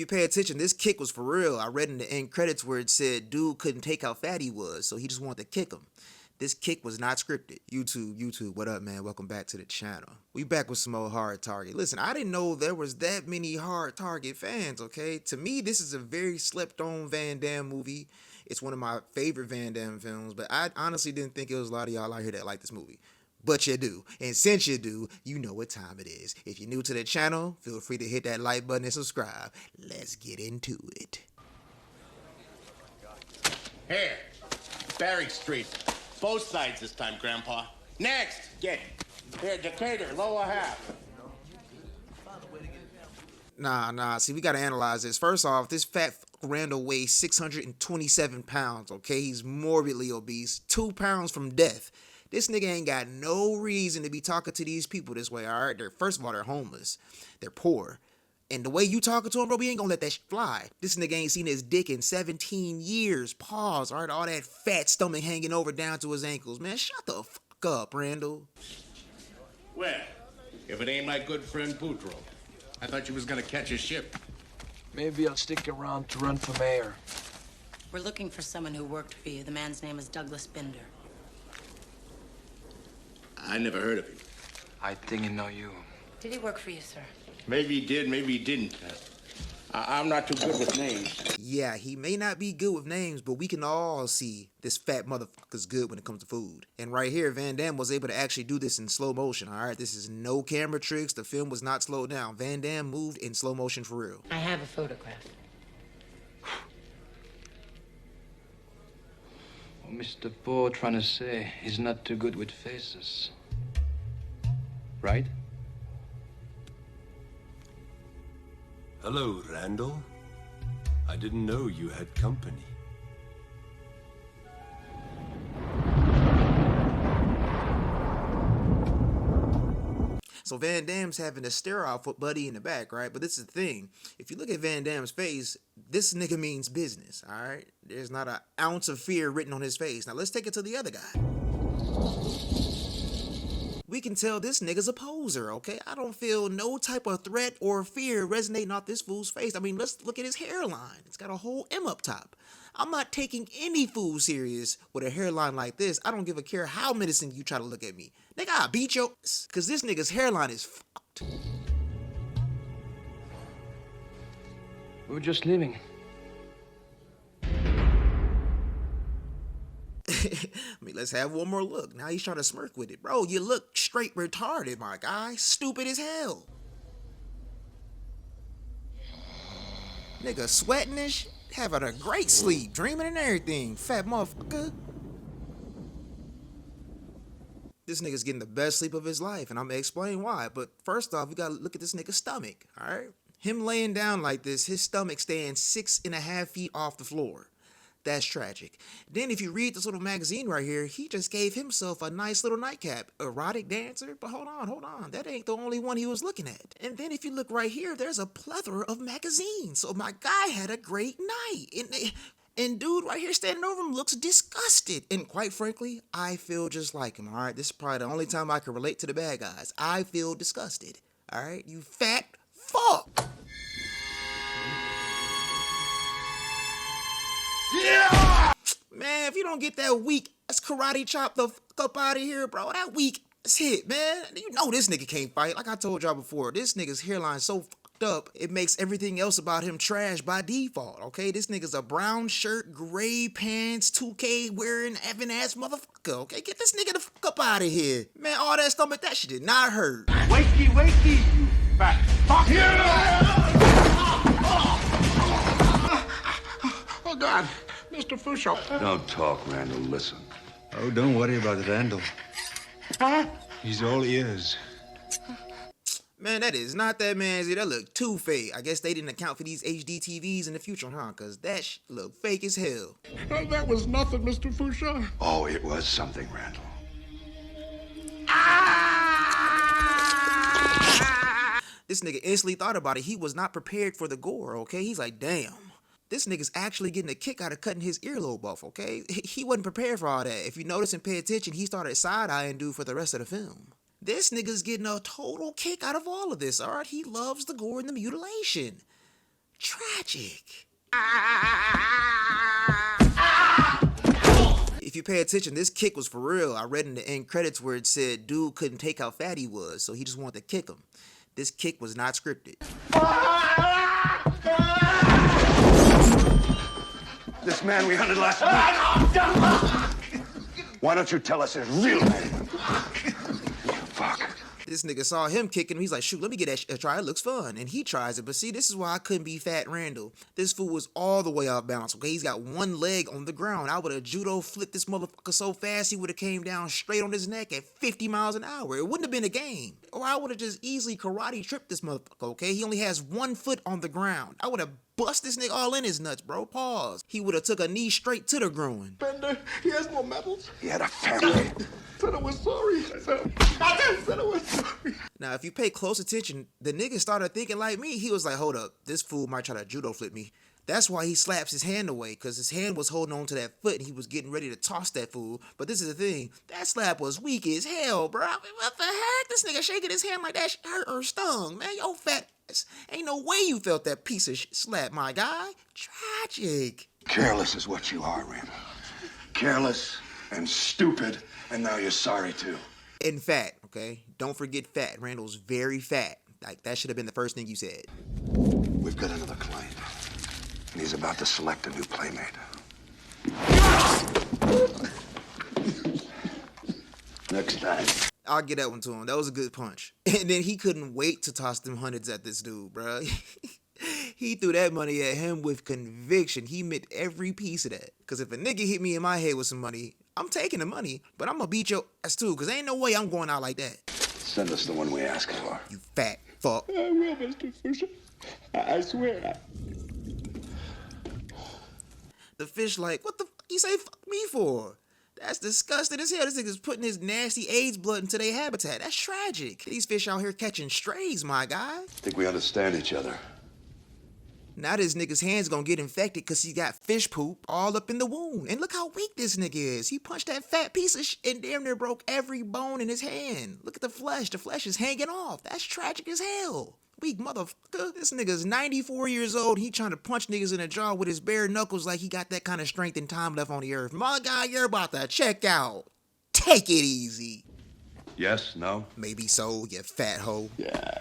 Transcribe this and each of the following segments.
you pay attention, this kick was for real. I read in the end credits where it said dude couldn't take how fat he was, so he just wanted to kick him. This kick was not scripted. YouTube, what up, man? Welcome back to the channel. We back with some more Hard Target. Listen, I didn't know there was that many Hard Target fans, okay? To me, this is a very slept-on Van Damme movie. It's one of my favorite Van Damme films, but I honestly didn't think it was a lot of y'all out here that like this movie. But you do. And since you do, you know what time it is. If you're new to the channel, feel free to hit that like button and subscribe. Let's get into it. Here, Barry Street. Both sides this time, Grandpa. Next, get. Here, Decatur, lower half. Nah. See, we gotta analyze this. First off, this fat Randall weighs 627 pounds, okay? He's morbidly obese, 2 pounds from death. This nigga ain't got no reason to be talking to these people this way, all right? First of all, they're homeless. They're poor. And the way you talking to him, bro, we ain't gonna let that shit fly. This nigga ain't seen his dick in 17 years. Pause, all right? All that fat stomach hanging over down to his ankles. Man, shut the fuck up, Randall. Well, if it ain't my good friend Boudreaux. I thought you was gonna catch a ship. Maybe I'll stick around to run for mayor. We're looking for someone who worked for you. The man's name is Douglas Binder. I never heard of him. I think I know you. Did he work for you, sir? Maybe he did, maybe he didn't. I'm not too good with names. Yeah, he may not be good with names, but we can all see this fat motherfucker's good when it comes to food. And right here, Van Damme was able to actually do this in slow motion, all right? This is no camera tricks. The film was not slowed down. Van Damme moved in slow motion for real. I have a photograph. What Mr. Poe trying to say he's not too good with faces. Right? Hello, Randall. I didn't know you had company. So Van Damme's having a stare-off with Buddy in the back, right? But this is the thing. If you look at Van Damme's face, this nigga means business, all right? There's not an ounce of fear written on his face. Now let's take it to the other guy. We can tell this nigga's a poser, okay? I don't feel no type of threat or fear resonating off this fool's face. I mean, let's look at his hairline. It's got a whole M up top. I'm not taking any fool serious with a hairline like this. I don't give a care how menacing you try to look at me. Nigga, I'll beat your ass, cause this nigga's hairline is fucked. We were just leaving. I mean, let's have one more look. Now he's trying to smirk with it. Bro, you look straight retarded, my guy. Stupid as hell. Nigga sweating and shit. Having a great sleep. Dreaming and everything. Fat motherfucker. This nigga's getting the best sleep of his life, and I'm gonna explain why. But first off, we gotta look at this nigga's stomach, alright? Him laying down like this, his stomach stands 6.5 feet off the floor. That's tragic. Then if you read this little magazine right here, he just gave himself a nice little nightcap. Erotic dancer? But hold on. That ain't the only one he was looking at. And then if you look right here, there's a plethora of magazines. So my guy had a great night. And dude right here standing over him looks disgusted. And quite frankly, I feel just like him, all right? This is probably the only time I can relate to the bad guys. I feel disgusted, all right? You fat fuck. Yeah! Man, if you don't get that weak ass karate chop the fuck up out of here, bro, that weak ass hit, man. You know this nigga can't fight. Like I told y'all before, this nigga's hairline so fucked up, it makes everything else about him trash by default, okay? This nigga's a brown shirt, gray pants, 2K wearing Evan ass motherfucker, okay? Get this nigga the fuck up out of here. Man, all that stomach, that shit did not hurt. Wakey, you fat fuck! Oh, God. Mr. Fouchon. Don't talk, Randall. Listen. Oh, don't worry about Randall. Huh? He's all ears. Man, that is not that man's ear. That look too fake. I guess they didn't account for these HD TVs in the future, huh? Cause that shit look fake as hell. That was nothing, Mr. Fouchon. Oh, it was something, Randall. This nigga instantly thought about it. He was not prepared for the gore, okay? He's like, damn. This nigga's actually getting a kick out of cutting his earlobe off, okay? He wasn't prepared for all that. If you notice and pay attention, he started side-eyeing dude for the rest of the film. This nigga's getting a total kick out of all of this, all right? He loves the gore and the mutilation. Tragic. If you pay attention, this kick was for real. I read in the end credits where it said dude couldn't take how fat he was, so he just wanted to kick him. This kick was not scripted. This man we hunted last week. Why don't you tell us his real name? Fuck. This nigga saw him kicking him. He's like, shoot, let me get that a try. It looks fun. And he tries it. But see, this is why I couldn't be Fat Randall. This fool was all the way off balance, okay? He's got one leg on the ground. I would have judo flipped this motherfucker so fast he would have came down straight on his neck at 50 miles an hour. It wouldn't have been a game. Or I would have just easily karate tripped this motherfucker, okay? He only has 1 foot on the ground. I would have bust this nigga all in his nuts, bro. Pause. He would have took a knee straight to the groin. Bender, he has no medals. He had a family. Said I was sorry. I said I was sorry. Now, if you pay close attention, the nigga started thinking like me. He was like, hold up, this fool might try to judo flip me. That's why he slaps his hand away, because his hand was holding on to that foot and he was getting ready to toss that fool. But this is the thing, that slap was weak as hell, bro. What the heck? This nigga shaking his hand like that hurt or stung, man. Yo, fat ass. Ain't no way you felt that piece of slap, my guy. Tragic. Careless is what you are, Randall. Careless and stupid, and now you're sorry too. And fat, okay? Don't forget fat. Randall's very fat. Like, that should have been the first thing you said. We've got another client, and he's about to select a new playmate. Next time. I'll get that one to him. That was a good punch. And then he couldn't wait to toss them hundreds at this dude, bro. He threw that money at him with conviction. He meant every piece of that. Because if a nigga hit me in my head with some money, I'm taking the money, but I'm going to beat your ass too, because ain't no way I'm going out like that. Send us the one we asked for. You fat fuck. I will, Mr. Fouchon. I swear. The fish like, what the fuck you say fuck me for? That's disgusting as hell. This nigga's putting his nasty AIDS blood into their habitat. That's tragic. These fish out here catching strays, my guy. I think we understand each other. Now this nigga's hands gonna get infected because he got fish poop all up in the wound. And look how weak this nigga is. He punched that fat piece of shit and damn near broke every bone in his hand. Look at the flesh. The flesh is hanging off. That's tragic as hell. Weak motherfucker. This nigga's 94 years old. He trying to punch niggas in the jaw with his bare knuckles like he got that kind of strength and time left on the earth. My guy, you're about to check out. Take it easy. Yes, no? Maybe so, you fat hoe. Yeah.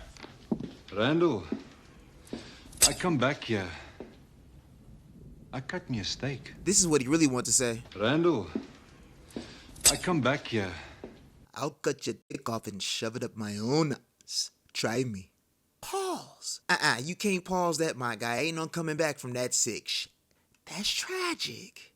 Randall, I come back here. I cut me a steak. This is what he really wanted to say. Randall, I come back here. I'll cut your dick off and shove it up my own ass. Try me. Pause. You can't pause that, my guy. Ain't no coming back from that sick shit. That's tragic.